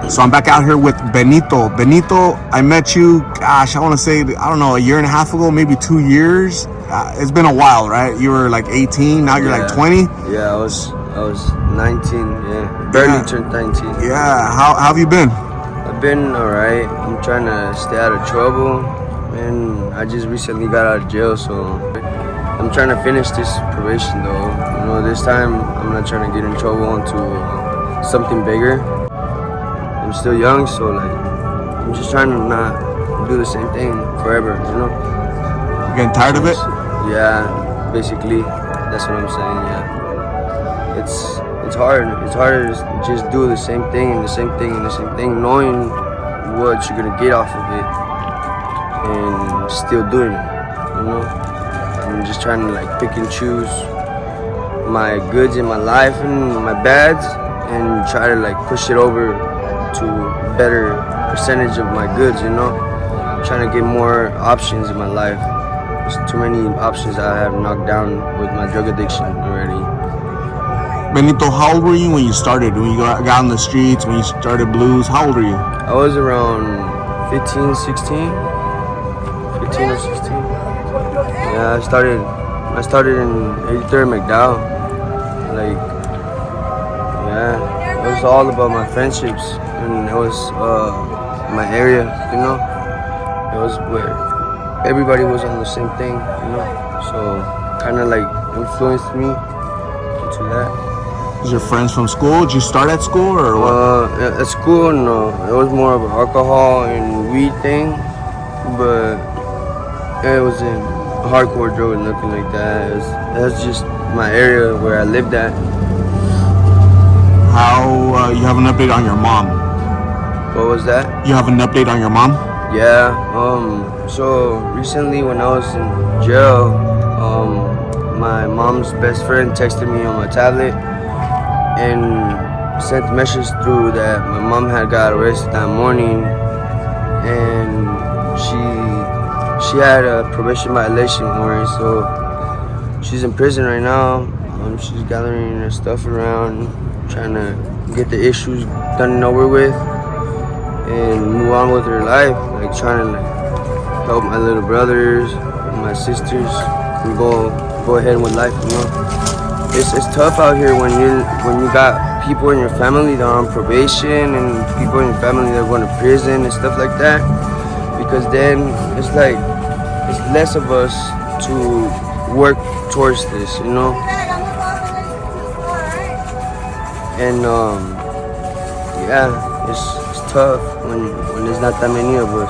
So I'm back out here with Benito. Benito, I met you, gosh, I want to say, I don't know, a year and a half ago, maybe 2 years. It's been a while, right? You were like 18, now you're like 20. Yeah, I was 19. Yeah, barely turned 19. Yeah, how have you been? I've been alright. I'm trying to stay out of trouble, and I just recently got out of jail, so I'm trying to finish this probation though. You know, this time I'm not trying to get in trouble into something bigger. I'm still young, so like I'm just trying to not do the same thing forever, you know. You getting tired of it? Yeah, basically, that's what I'm saying. Yeah, it's hard. It's hard to just do the same thing and the same thing and the same thing, knowing what you're gonna get off of it, and still doing it. You know, I'm just trying to like pick and choose my goods in my life and my bads, and try to like push it over to a better percentage of my goods. You know, I'm trying to get more options in my life. There's too many options I have knocked down with my drug addiction already. Benito, how old were you when you started? When you got on the streets, when you started blues, how old were you? I was around 15, 16. 15 or 16. Yeah, I started in 83rd McDowell. Like, yeah, it was all about my friendships, and it was my area, you know. It was where everybody was on the same thing, you know. So kind of like influenced me into that. Was your friends from school? Did you start at school or what? At school, no. It was more of an alcohol and weed thing, but it wasn't hardcore drug or nothing like that. That's just my area where I lived at. How you have an update on your mom? What was that? You have an update on your mom? Yeah. So recently when I was in jail, my mom's best friend texted me on my tablet and sent a message through that my mom had got arrested that morning, and she had a probation violation warrant, so she's in prison right now. She's gathering her stuff around, trying to get the issues done and over with and move on with her life, like trying to like help my little brothers and my sisters and go ahead with life, you know. It's tough out here when you got people in your family that are on probation and people in your family that are going to prison and stuff like that, because then it's like it's less of us to work towards this, you know. And yeah, it's tough when there's not that many of us.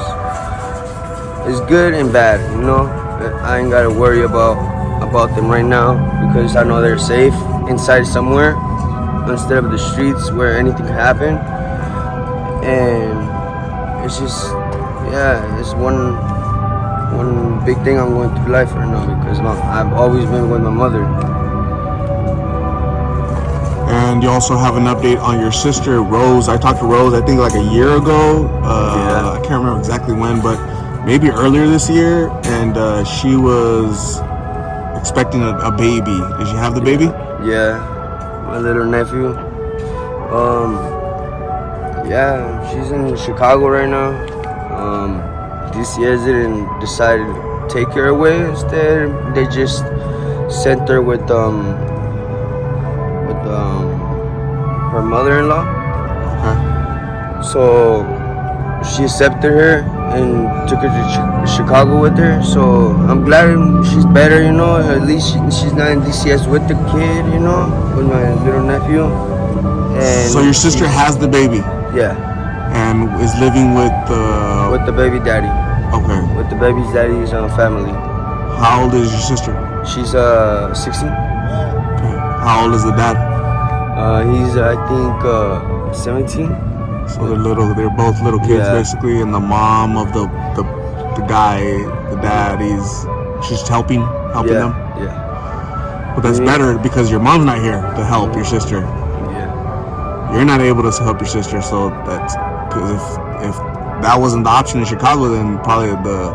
It's good and bad, you know. I ain't gotta worry about them right now because I know they're safe inside somewhere instead of the streets where anything can happen. And it's just, yeah, it's one big thing I'm going through life right now because I've always been with my mother. And you also have an update on your sister, Rose. I talked to Rose, I think like a year ago. Yeah. I can't remember exactly when, but maybe earlier this year. And she was expecting a baby. Did you have the baby? Yeah, my little nephew. Yeah, she's in Chicago right now. DCS didn't decide to take her away. Instead, they just sent her with her mother-in-law. Okay. So she accepted her and took her to Chicago with her. So I'm glad she's better, you know. At least she's not in DCS with the kid, you know, with my little nephew. And so your sister has the baby? Yeah. And is living with the baby daddy. Okay. With the baby's daddy's family. How old is your sister? She's 16. Okay. How old is the dad? He's I think 17. So they're both little kids, yeah. Basically, and the mom of the guy, the dad, she's helping them. Yeah. But that's better because your mom's not here to help your sister. Yeah. You're not able to help your sister, so that's because if that wasn't the option in Chicago, then probably the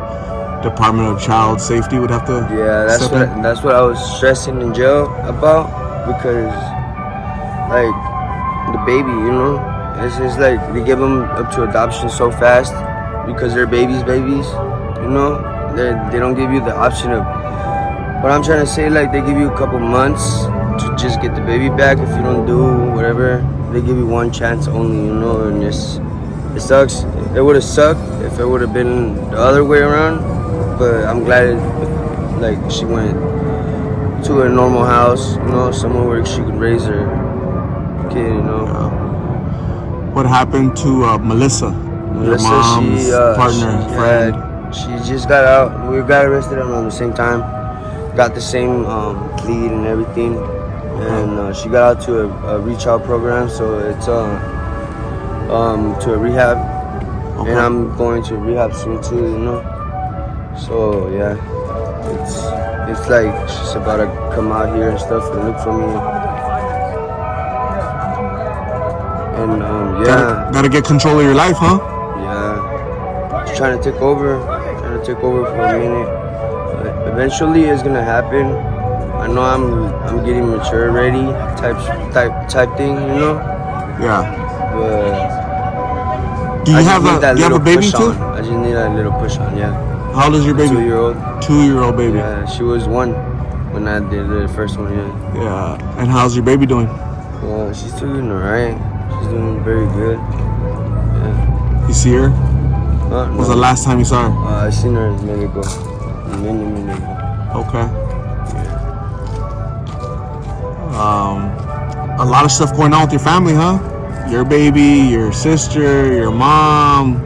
Department of Child Safety would have to. Yeah, that's what I was stressing in jail about, because like the baby, you know, It's like they give them up to adoption so fast because they're babies, you know? They don't give you the option of, what I'm trying to say, like they give you a couple months to just get the baby back. If you don't do whatever, they give you one chance only, you know? And it sucks. It would have sucked if it would have been the other way around, but I'm glad like she went to a normal house, you know, somewhere where she could raise her kid, you know. What happened to Melissa? Your mom's partner, friend? She just got out. We got arrested around the same time. Got the same plead and everything. And she got out to a reach out program, so it's to a rehab. Okay. And I'm going to rehab soon too, you know. So yeah, it's like she's about to come out here and stuff and look for me. And yeah, gotta get control of your life, huh? Yeah, just trying to take over for a minute. But eventually, it's gonna happen. I know I'm getting mature already, type thing, you know. Yeah. But do you have a baby too? I just need a little push on. Yeah. How old is your baby? 2-year-old. 2-year-old baby. Yeah, she was 1 when I did the first one. Yeah. Yeah. And how's your baby doing? She's doing alright. She's doing very good. Yeah. You see her? No. When was the last time you saw her? I seen her a minute ago. Many ago. Okay. A lot of stuff going on with your family, huh? Your baby, your sister, your mom.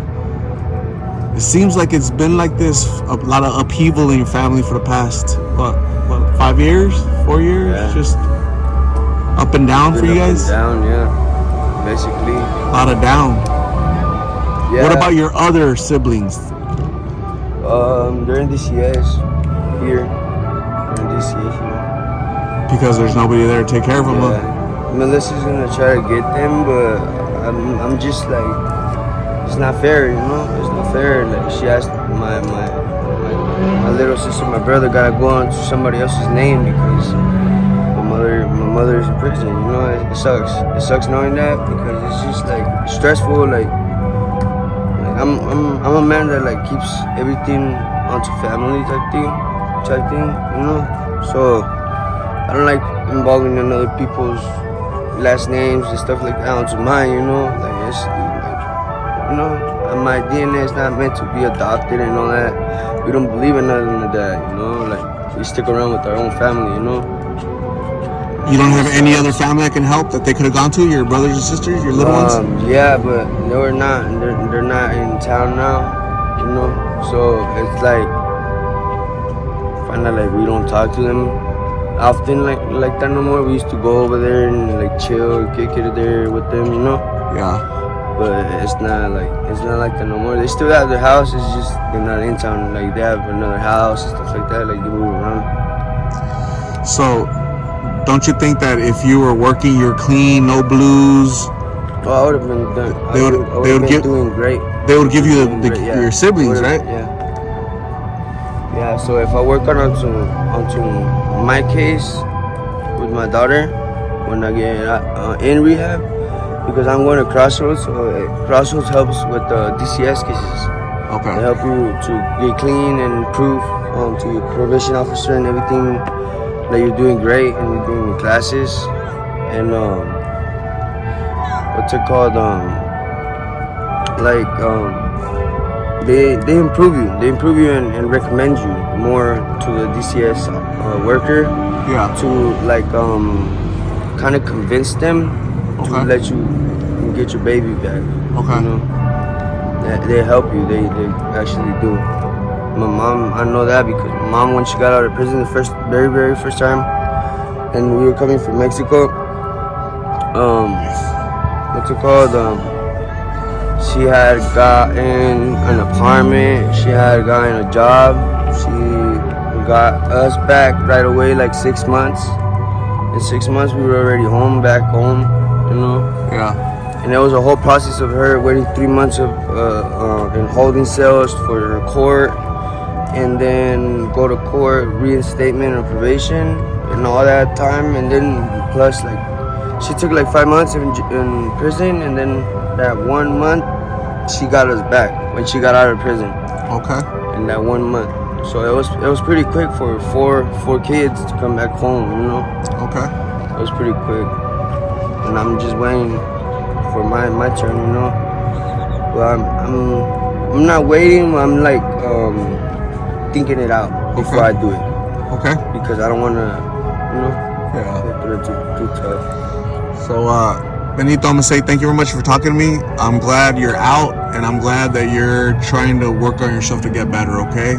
It seems like it's been like this, a lot of upheaval in your family for the past, what 5 years, 4 years? Yeah. Just up and down for you guys? Down, yeah. Basically. A lot of down. Yeah. What about your other siblings? They're in DCS here. They're in DCS here. Because there's nobody there to take care of them, huh? Melissa's gonna try to get them, but I'm just like, it's not fair, you know? It's not fair. Like, she asked my little sister, my brother, gotta go on to somebody else's name because my mother is in prison, you know? It sucks. It sucks knowing that because it's just like stressful. Like I'm a man that like keeps everything onto family type thing, you know? So I don't like involving in other people's last names and stuff like that onto mine, you know? Like it's like, you know, my DNA is not meant to be adopted and all that. We don't believe in nothing like that, you know? Like we stick around with our own family, you know? You don't have any other family that can help that they could have gone to? Your brothers and sisters, your little ones? Yeah, but they're not in town now, you know? So it's like, find out like we don't talk to them often like that no more. We used to go over there and like chill, kick it there with them, you know? Yeah. But it's not like that no more. They still have their house, it's just they're not in town. Like they have another house and stuff like that, like they move around. So don't you think that if you were working, you're clean, no blues? Oh, I would have been done. They would doing great. They would give you your siblings, right? Yeah. Yeah. So if I work onto my case with my daughter when I get in rehab, because I'm going to Crossroads. So Crossroads helps with DCS cases. Okay. They help you to get clean and prove to your probation officer and everything that you're doing great and you're doing your classes. And what's it called? They improve you. They improve you and recommend you more to the DCS worker. Yeah. To like kind of convince them to let you get your baby back. Okay. You know? They help you. They actually do. My mom, I know that because my mom, when she got out of prison the very first time, and we were coming from Mexico, what's it called? She had gotten an apartment. She had gotten a job. She got us back right away, like 6 months. In 6 months, we were already back home, you know? Yeah. And there was a whole process of her waiting 3 months of in holding cells for her court, and then go to court, reinstatement or probation, and all that time, and then plus like she took like 5 months in prison, and then that 1 month she got us back when she got out of prison. Okay. In that 1 month, so it was pretty quick for four kids to come back home. You know, Okay. it was pretty quick, and I'm just waiting for my turn. You know, but I'm not waiting. I'm like thinking it out before I do it. Okay. Because I don't want to, you know, Yeah. go through it too tough. So, Benito, I'm gonna say thank you very much for talking to me. I'm glad you're out, and I'm glad that you're trying to work on yourself to get better. Okay.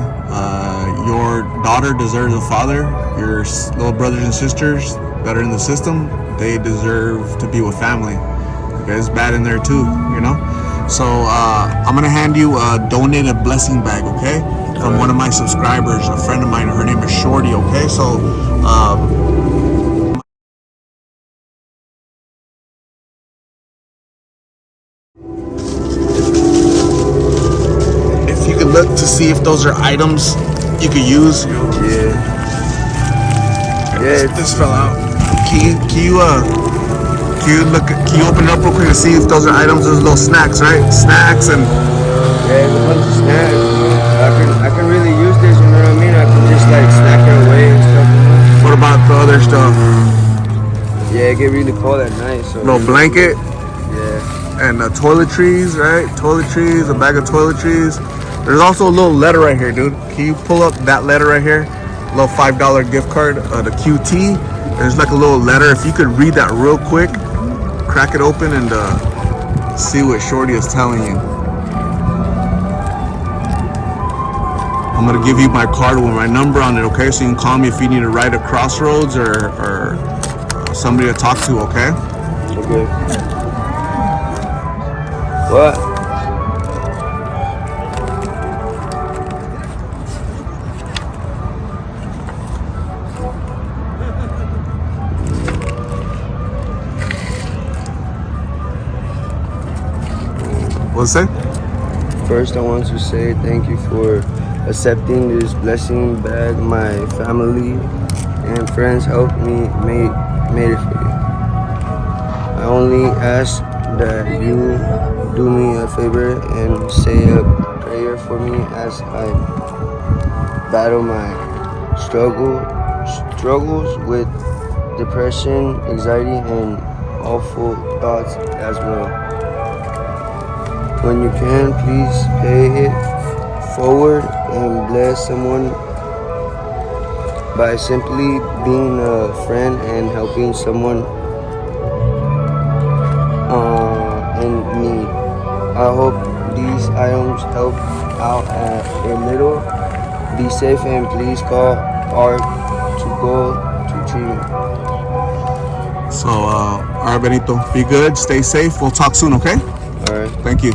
Your daughter deserves a father. Your little brothers and sisters that are in the system, they deserve to be with family. Okay, it's bad in there too, you know. So I'm gonna hand you a donated blessing bag, okay, from one of my subscribers, a friend of mine. Her name is Shorty. Okay, so. If you could look to see if those are items you could use. Yeah. This fell out. Can you open it up real quick to see if those are items? Those little snacks, right? Snacks and. Yeah, it's a bunch of snacks. You know? I can really use this. You know what I mean? I can just like snack it away and stuff. You know? What about the other stuff? Yeah, it get really cold at night. So Little blanket. Yeah. And toiletries, right? Toiletries, a bag of toiletries. There's also a little letter right here, dude. Can you pull up that letter right here? A little $5 gift card, the QT. There's like a little letter. If you could read that real quick, crack it open and see what Shorty is telling you. I'm gonna give you my card with my number on it, okay? So you can call me if you need a ride at Crossroads or somebody to talk to, okay? Okay. What? What's it say? First, I want to say thank you for accepting this blessing bag. My family and friends helped me made it for you. I only ask that you do me a favor and say a prayer for me as I battle my struggles with depression, anxiety, and awful thoughts as well. When you can, please pay it forward and bless someone by simply being a friend and helping someone in need. I hope these items help out a little. Be safe and please call Art to go to treatment. So, all right, Benito, be good, stay safe. We'll talk soon, okay? All right. Thank you.